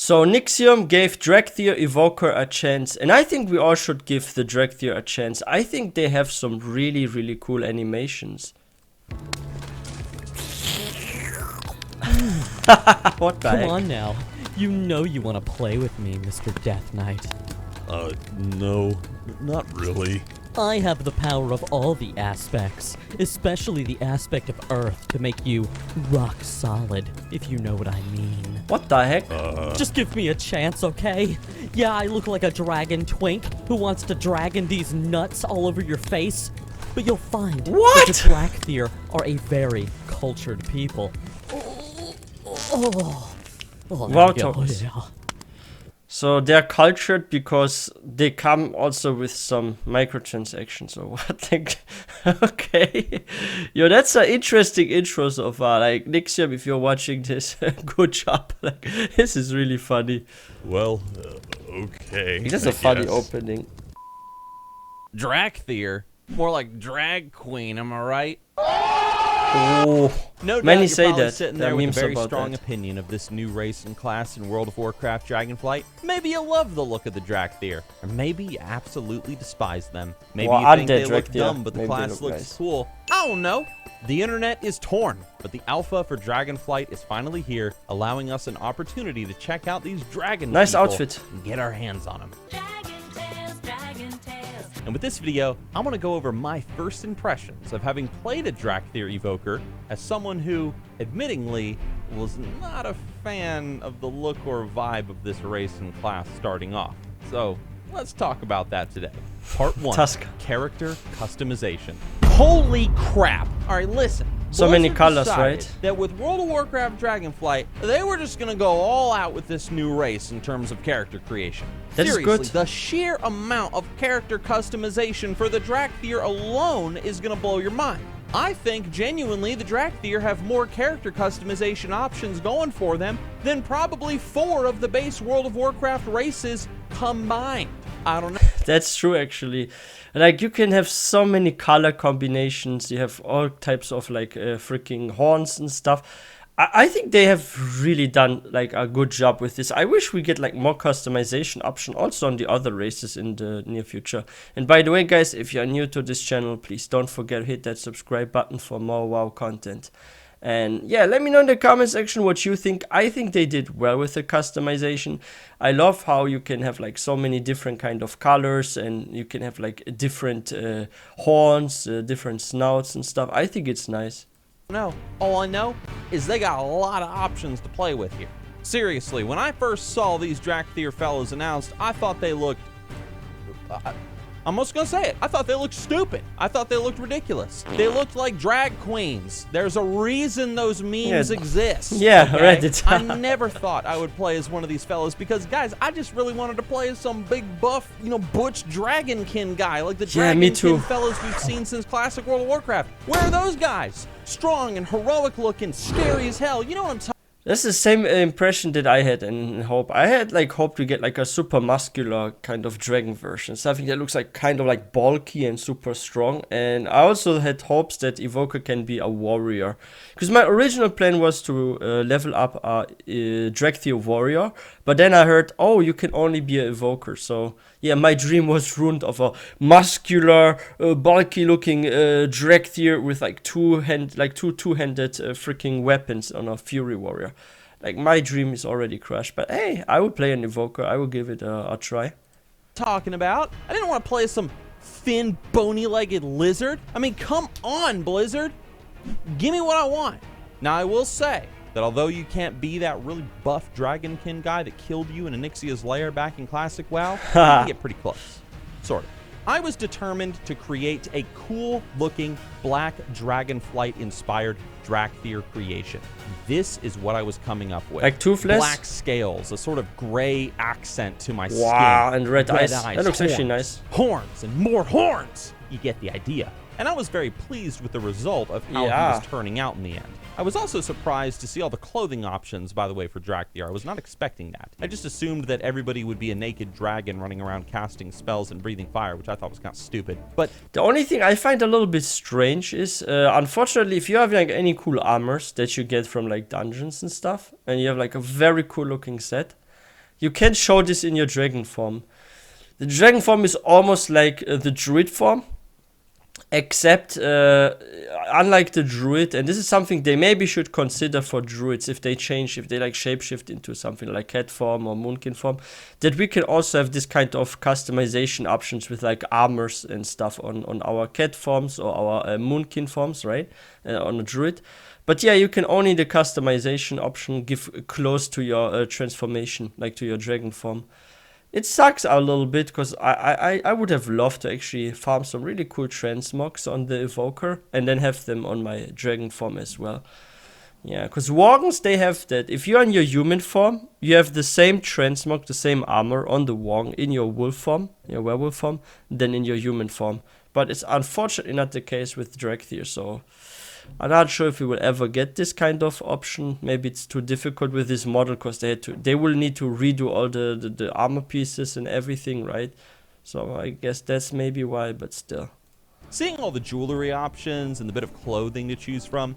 So Nixxiom gave Dracthyr Evoker a chance, and I think we all should give the Dracthyr a chance. I think they have some really, really cool animations. What the heck? Come on now. You know you want to play with me, Mr. Death Knight. No, not really. I have the power of all the aspects, especially the aspect of Earth, to make you rock solid, if you know what I mean. What the heck? Just give me a chance, okay? Yeah, I look like a dragon twink who wants to dragon these nuts all over your face, but you'll find What? that the Dracthyr are a very cultured people. Oh, Wow, there we go. Thomas. Yeah. So they're cultured because they come also with some microtransactions or what? Like, okay. Yo, that's an interesting intro so far. Like, Nixxiom, if you're watching this, good job. Like, this is really funny. Well, okay. It's just I a funny guess. opening. Dracthyr? More like drag queen, am I right? Oh, No doubt many you're say probably that. sitting There there are with a memes very about strong that. opinion of this new race and class in World of Warcraft Dragonflight. Maybe you love the look of the Dracthyr, or maybe you absolutely despise them. Maybe Well, you think undead they look Dracthyr. dumb, but the Maybe they class look looks nice. cool. I don't know. The internet is torn, but the alpha for Dragonflight is finally here, allowing us an opportunity to check out these dragon Nice people outfit. and get our hands on them. And with this video, I'm going to go over my first impressions of having played a Dracthyr Evoker as someone who, admittingly, was not a fan of the look or vibe of this race and class starting off. So, let's talk about that today. Part 1, Tusk. Character Customization. Holy crap! Alright, listen. So many Blizzard colors, decided right? That with World of Warcraft Dragonflight, they were just going to go all out with this new race in terms of character creation. That is Seriously, good. the sheer amount of character customization for the Dracthyr alone is going to blow your mind. I think genuinely the Dracthyr have more character customization options going for them than probably 4 of the base World of Warcraft races combined. I don't know. That's true, actually. Like, you can have so many color combinations. You have all types of, like, freaking horns and stuff. I think they have really done, like, a good job with this. I wish we get, like, more customization option also on the other races in the near future. And by the way, guys, if you're new to this channel, please don't forget to hit that subscribe button for more WoW content. And yeah, let me know in the comment section what you think. I think they did well with the customization. I love how you can have like so many different kind of colors, and you can have like different horns, different snouts and stuff. I think it's nice. No, all I know is they got a lot of options to play with here. Seriously, when I first saw these Dracthyr fellows announced, I thought they looked... I'm just gonna say it. I thought they looked stupid. I thought they looked ridiculous. They looked like drag queens. There's a reason those memes exist. Yeah, okay? Reddit. I never thought I would play as one of these fellows because, guys, I just really wanted to play as some big buff, you know, butch dragonkin guy like the Yeah, me too. dragonkin fellows we've seen since classic World of Warcraft. Where are those guys? Strong and heroic looking, scary as hell. You know what I'm talking That's the same impression that I had in Hope. I had like hoped to get like a super muscular kind of dragon version, something that looks like kind of like bulky and super strong. And I also had hopes that Evoker can be a warrior, because my original plan was to level up a Dracthyr warrior, but then I heard, oh, you can only be an Evoker. So yeah, my dream was ruined of a muscular, bulky looking Dracthyr with like two-handed freaking weapons on a Fury warrior. Like, my dream is already crushed, but hey, I would play an Evoker. I will give it a try. about? I didn't want to play as some thin, bony-legged lizard. I mean, come on, Blizzard. Give me what I want. Now, I will say that although you can't be that really buff dragonkin guy that killed you in Onyxia's lair back in Classic WoW, you can get pretty close. Sort of. I was determined to create a cool-looking black dragonflight-inspired Dracthyr creation. This is what I was coming up with. Like toothless? Black scales, a sort of gray accent to my Wow, skin. and red eyes. That looks actually horns, nice. Horns and more horns. You get the idea. And I was very pleased with the result of how he Yeah. was turning out in the end. I was also surprised to see all the clothing options, by the way, for Dracthyr. I was not expecting that. I just assumed that everybody would be a naked dragon running around casting spells and breathing fire, which I thought was kind of stupid. But The only thing I find a little bit strange is, unfortunately, if you have like any cool armors that you get from like dungeons and stuff, and you have like a very cool looking set, you can show this in your dragon form. The dragon form is almost like the druid form, except unlike the druid, and this is something they maybe should consider for druids if they like shapeshift into something like cat form or moonkin form, that we can also have this kind of customization options with like armors and stuff on our cat forms or our moonkin forms, right? On a druid. But yeah, you can only the customization option give close to your transformation, like to your dragon form. It sucks a little bit because I would have loved to actually farm some really cool transmogs on the Evoker and then have them on my dragon form as well. Yeah, because Worgens, they have that. If you're in your human form, you have the same transmog, the same armor on the Worgen in your wolf form, your werewolf form, than in your human form. But it's unfortunately not the case with Dracthyr, so I'm not sure if we will ever get this kind of option. Maybe it's too difficult with this model because they will need to redo all the armor pieces and everything, right? So I guess that's maybe why, but still. Seeing all the jewelry options and the bit of clothing to choose from,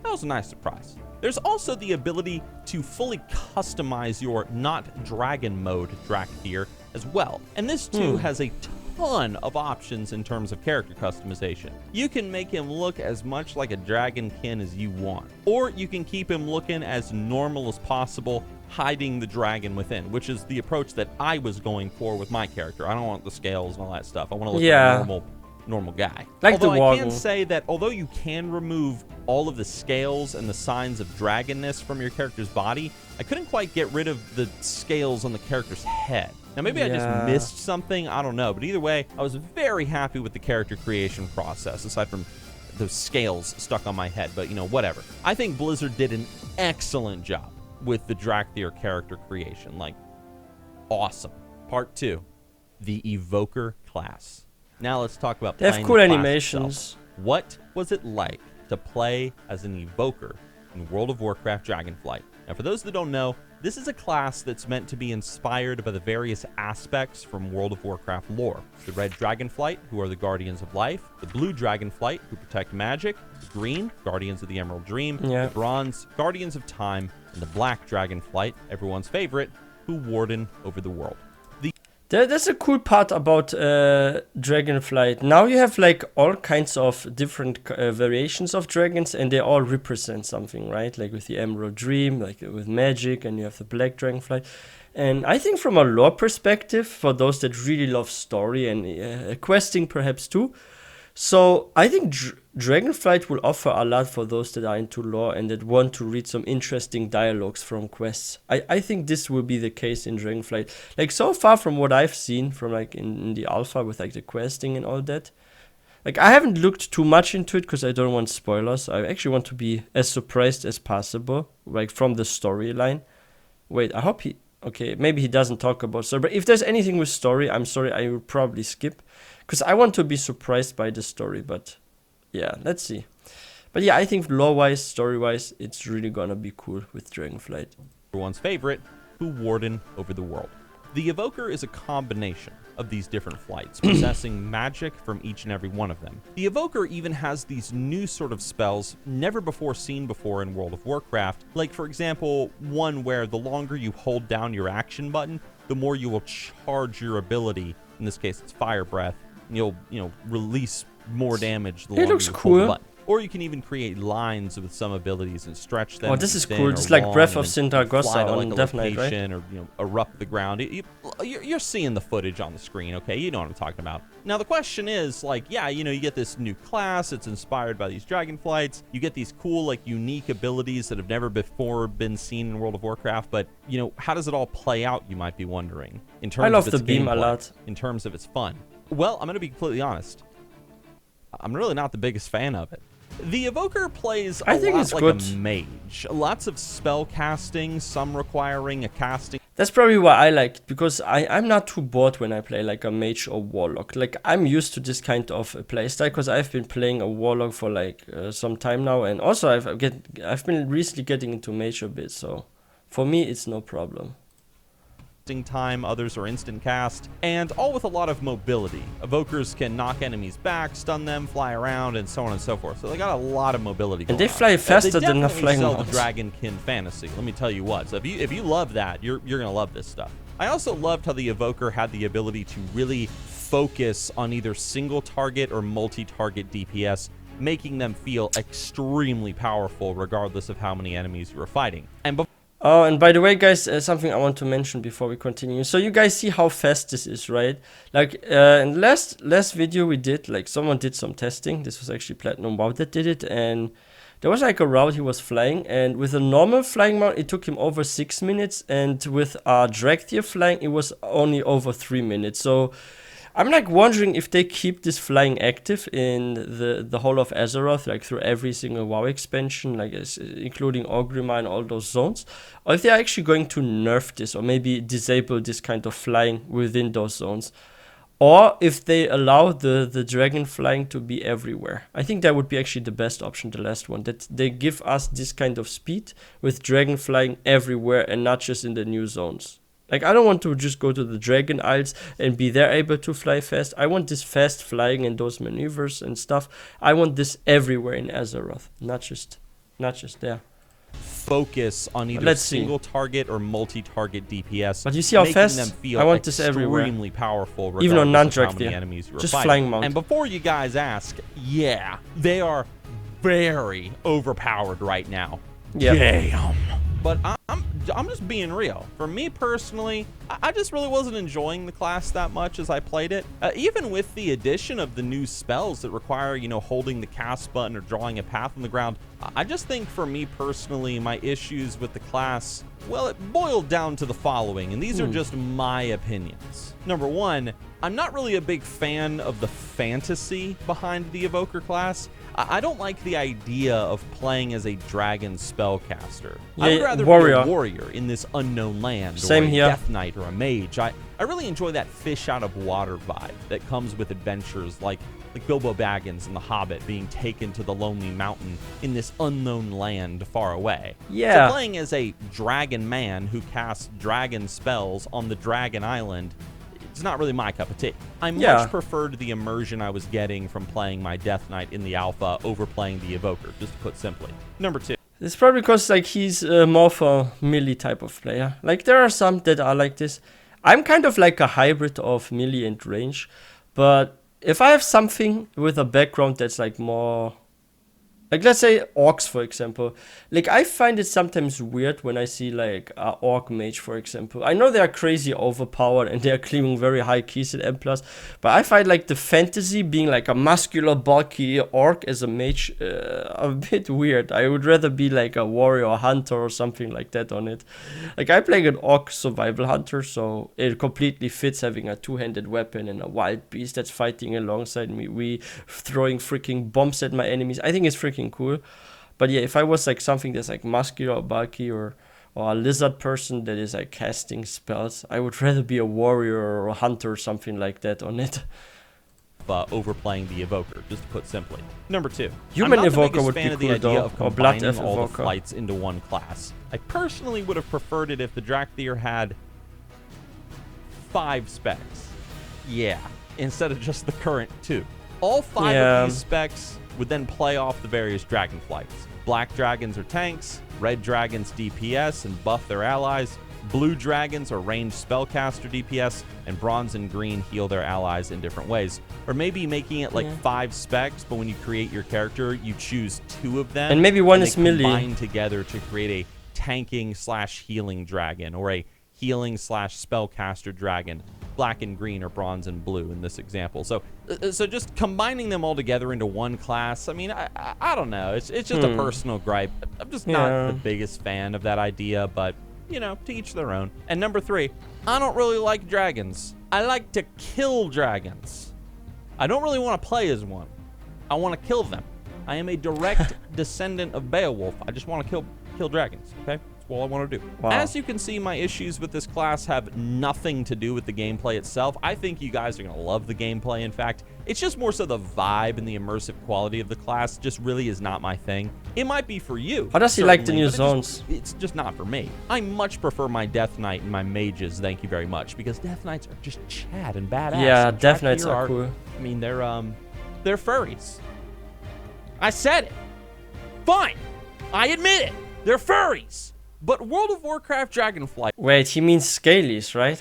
that was a nice surprise. There's also the ability to fully customize your not dragon mode Dracthyr as well. And this too has a ton of options in terms of character customization. You can make him look as much like a dragonkin as you want, or you can keep him looking as normal as possible, hiding the dragon within, which is the approach that I was going for with my character. I don't want the scales and all that stuff. I want to look like a normal guy. Like although the I can say that although you can remove all of the scales and the signs of dragonness from your character's body, I couldn't quite get rid of the scales on the character's head. Now, maybe I just missed something, I don't know. But either way, I was very happy with the character creation process, aside from those scales stuck on my head. But, you know, whatever. I think Blizzard did an excellent job with the Dracthyr character creation. Like, awesome. Part 2, the Evoker Class. Now let's talk about they have playing cool the class animations. itself. What was it like to play as an Evoker in World of Warcraft Dragonflight? Now, for those that don't know, this is a class that's meant to be inspired by the various aspects from World of Warcraft lore. The Red Dragonflight, who are the Guardians of Life, the Blue Dragonflight, who protect magic, the Green, Guardians of the Emerald Dream, the Bronze, Guardians of Time, and the Black Dragonflight, everyone's favorite, who warden over the world. That's a cool part about Dragonflight. Now you have like all kinds of different variations of dragons, and they all represent something, right? Like with the Emerald Dream, like with magic, and you have the Black Dragonflight. And I think from a lore perspective, for those that really love story and questing perhaps too, so I think Dragonflight will offer a lot for those that are into lore and that want to read some interesting dialogues from quests. I think this will be the case in Dragonflight. Like so far from what I've seen from like in the alpha with like the questing and all that. Like I haven't looked too much into it because I don't want spoilers. I actually want to be as surprised as possible, like from the storyline. Wait, I hope he... Okay, maybe he doesn't talk about story, but if there's anything with story, I'm sorry, I will probably skip. Because I want to be surprised by the story, but yeah, let's see. But yeah, I think lore-wise, story-wise, it's really gonna be cool with Dragonflight. Everyone's favorite, who warden over the world. The Evoker is a combination of these different flights, possessing magic from each and every one of them. The Evoker even has these new sort of spells never before seen before in World of Warcraft, like for example, one where the longer you hold down your action button, the more you will charge your ability. In this case, it's Fire Breath, and you'll, release more damage the longer you hold the button. Or you can even create lines with some abilities and stretch them. Oh, this is cool. Just like Breath of Sindragosa on Death Knight, right? Or erupt the ground. You're seeing the footage on the screen, okay? You know what I'm talking about. Now the question is, like, yeah, you get this new class. It's inspired by these dragonflights. You get these cool, like, unique abilities that have never before been seen in World of Warcraft. But how does it all play out? You might be wondering. In terms I love of its the beam gameplay, a lot. in terms of its fun. Well, I'm gonna be completely honest. I'm really not the biggest fan of it. The Evoker plays a lot like a mage. Lots of spell casting, some requiring a casting. That's probably why I like it, because I'm not too bored when I play like a mage or warlock. Like I'm used to this kind of playstyle because I've been playing a warlock for like some time now, and also I've been recently getting into mage a bit. So for me, it's no problem. time, others are instant cast, and all with a lot of mobility. Evokers can knock enemies back, stun them, fly around, and so on and so forth. So they got a lot of mobility going And they fly on. faster They than the definitely flying sell the mounts. Dragonkin fantasy. Let me tell you what. So if you love that, you're gonna love this stuff. I also loved how the Evoker had the ability to really focus on either single target or multi-target DPS, making them feel extremely powerful regardless of how many enemies you were fighting. Oh, and by the way, guys, something I want to mention before we continue. So you guys see how fast this is, right? Like, in last video we did, like, someone did some testing. This was actually Platinum WoW that did it, and there was like a route he was flying, and with a normal flying mount, it took him over 6 minutes, and with a Dracthyr flying, it was only over 3 minutes. So I'm like wondering if they keep this flying active in the whole of Azeroth, like through every single WoW expansion, like including Orgrimmar and all those zones, or if they're actually going to nerf this or maybe disable this kind of flying within those zones, or if they allow the dragon flying to be everywhere. I think that would be actually the best option, the last one, that they give us this kind of speed with dragon flying everywhere and not just in the new zones. Like, I don't want to just go to the Dragon Isles and be there able to fly fast. I want this fast flying and those maneuvers and stuff. I want this everywhere in Azeroth, not just there. Focus on either single target or multi-target DPS. But you see how fast? Them feel I want this everywhere. Extremely powerful, even on non-Dracthyr enemies you were just fighting. flying mount. And before you guys ask, yeah, they are very overpowered right now. Yeah. Damn. But I'm just being real. For me personally, I just really wasn't enjoying the class that much as I played it. Even with the addition of the new spells that require, you know, holding the cast button or drawing a path on the ground, I just think for me personally, my issues with the class, well, it boiled down to the following, and these are just my opinions. Number one, I'm not really a big fan of the fantasy behind the Evoker class. I don't like the idea of playing as a dragon spellcaster. Yeah, I would rather be a warrior in this unknown land, Same or a here. death knight or a mage. I really enjoy that fish out of water vibe that comes with adventures like Bilbo Baggins and the Hobbit being taken to the Lonely Mountain in this unknown land far away. Yeah. So playing as a dragon man who casts dragon spells on the Dragon Island, it's not really my cup of tea. I much preferred the immersion I was getting from playing my Death Knight in the alpha over playing the Evoker, just to put simply. Number two. It's probably because like he's more for melee type of player. Like there are some that are like this. I'm kind of like a hybrid of melee and range, but if I have something with a background that's like more, like let's say orcs for example, like I find it sometimes weird when I see like a orc mage for example. I know they are crazy overpowered and they are clearing very high keys at M+, but I find like the fantasy being like a muscular bulky orc as a mage a bit weird. I would rather be like a warrior hunter or something like that on it. Like I'm playing an orc survival hunter, so it completely fits having a two-handed weapon and a wild beast that's fighting alongside me. We throwing freaking bombs at my enemies. I think it's freaking cool. But yeah, if I was like something that's like muscular or bulky or a lizard person that is like casting spells, I would rather be a warrior or a hunter or something like that on it. Overplaying the Evoker, just to put simply. Number two, Human I'm not Evoker the would biggest be fan cool of the idea though, of or Blood combining all the Evoker. flights into one class. I personally would have preferred it if the Dracthyr had 5 specs. Yeah, instead of just the current 2. All 5 of these specs would then play off the various dragon flights. Black dragons are tanks, red dragons DPS and buff their allies, blue dragons are ranged spellcaster DPS, and bronze and green heal their allies in different ways. Or maybe making it like 5 specs, but when you create your character, you choose 2 of them. And maybe one and is they melee. combine together to create a tanking / healing dragon, or a healing / spellcaster dragon. Black and green or bronze and blue in this example. So just combining them all together into one class, I mean, I don't know. It's just a personal gripe. I'm just not the biggest fan of that idea, but, you know, to each their own. And number 3, I don't really like dragons. I like to kill dragons. I don't really want to play as one. I want to kill them. I am a direct descendant of Beowulf. I just want to kill dragons, okay? It's all I want to do. Wow. As you can see, my issues with this class have nothing to do with the gameplay itself. I think you guys are going to love the gameplay. In fact, it's just more so the vibe and the immersive quality of the class just really is not my thing. It might be for you. How does he like the new certainly, zones? It's just not for me. I much prefer my Death Knight and my mages, thank you very much, because Death Knights are just Chad and badass. Yeah, And Death Knights Dracthyr are cool. I mean, they're furries. I said it. Fine. I admit it. They're furries. But World of Warcraft Dragonflight. Wait, he means scalies, right?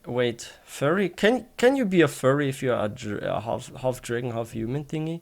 Wait, furry? Can you be a furry if you're a half dragon, half human thingy?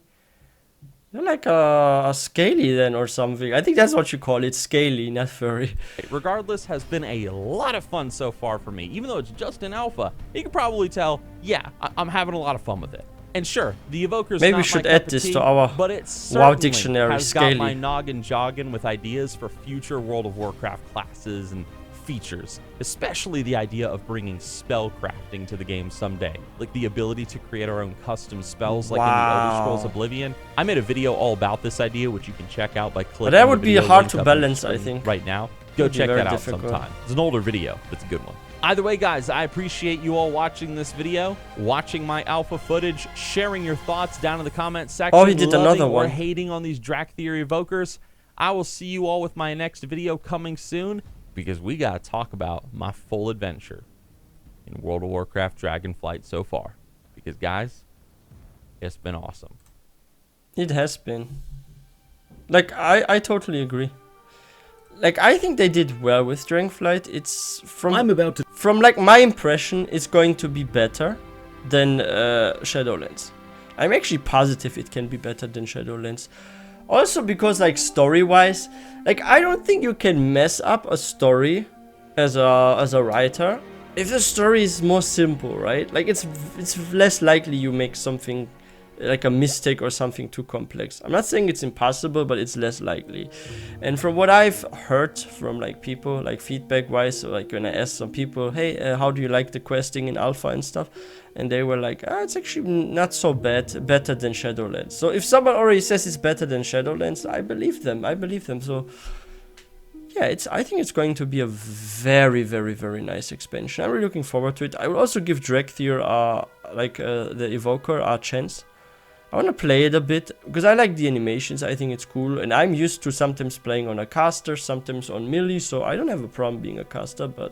You're like a scaly then or something. I think that's what you call it, scaly, not furry. Regardless, has been a lot of fun so far for me. Even though it's just in alpha, you can probably tell, yeah, I'm having a lot of fun with it. And sure, the Evoker's Maybe not we should my add cup of this tea, to our but it WoW certainly dictionary, has scaly. got my noggin jogging with ideas for future World of Warcraft classes and features, especially the idea of bringing spell crafting to the game someday, like the ability to create our own custom spells like in the Elder Scrolls Oblivion. I made a video all about this idea, which you can check out by clicking that would the be video hard link to up on the balance, I screen think. right now. Go Would be check very that out difficult. sometime. It's an older video, but it's a good one. Either way, guys, I appreciate you all watching this video, watching my alpha footage, sharing your thoughts down in the comments section. Oh, he did loving another or one. hating on these Dracthyr Evokers. I will see you all with my next video coming soon, because we got to talk about my full adventure in World of Warcraft Dragonflight so far. Because, guys, it's been awesome. It has been. Like, I totally agree. Like, I think they did well with Dragonflight. It's from like my impression, it's going to be better than Shadowlands. I'm actually positive it can be better than Shadowlands. Also because like story-wise, like I don't think you can mess up a story as a writer if the story is more simple, right? Like it's less likely you make something like a mistake or something too complex. I'm not saying it's impossible, but it's less likely. And from what I've heard from like people, like feedback wise, so like when I asked some people, hey, how do you like the questing in alpha and stuff, and they were like, it's actually not so bad, better than Shadowlands. So if someone already says it's better than Shadowlands, I believe them. So yeah, I think it's going to be a very, very, very nice expansion. I'm really looking forward to it. I will also give Dracthyr the Evoker a chance. I want to play it a bit because I like the animations. I think it's cool, and I'm used to sometimes playing on a caster, sometimes on melee, so I don't have a problem being a caster. But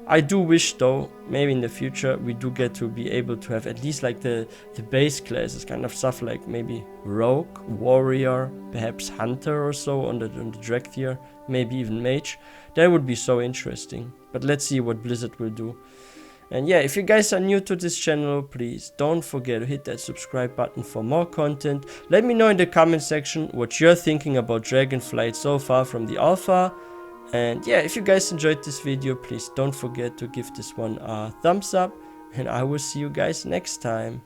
I do wish, though, maybe in the future we do get to be able to have at least like the base classes, kind of stuff like maybe rogue, warrior, perhaps hunter or so on the Dracthyr, maybe even mage. That would be so interesting. But let's see what Blizzard will do. And yeah, if you guys are new to this channel, please don't forget to hit that subscribe button for more content. Let me know in the comment section what you're thinking about Dragonflight so far from the alpha. And yeah, if you guys enjoyed this video, please don't forget to give this one a thumbs up. And I will see you guys next time.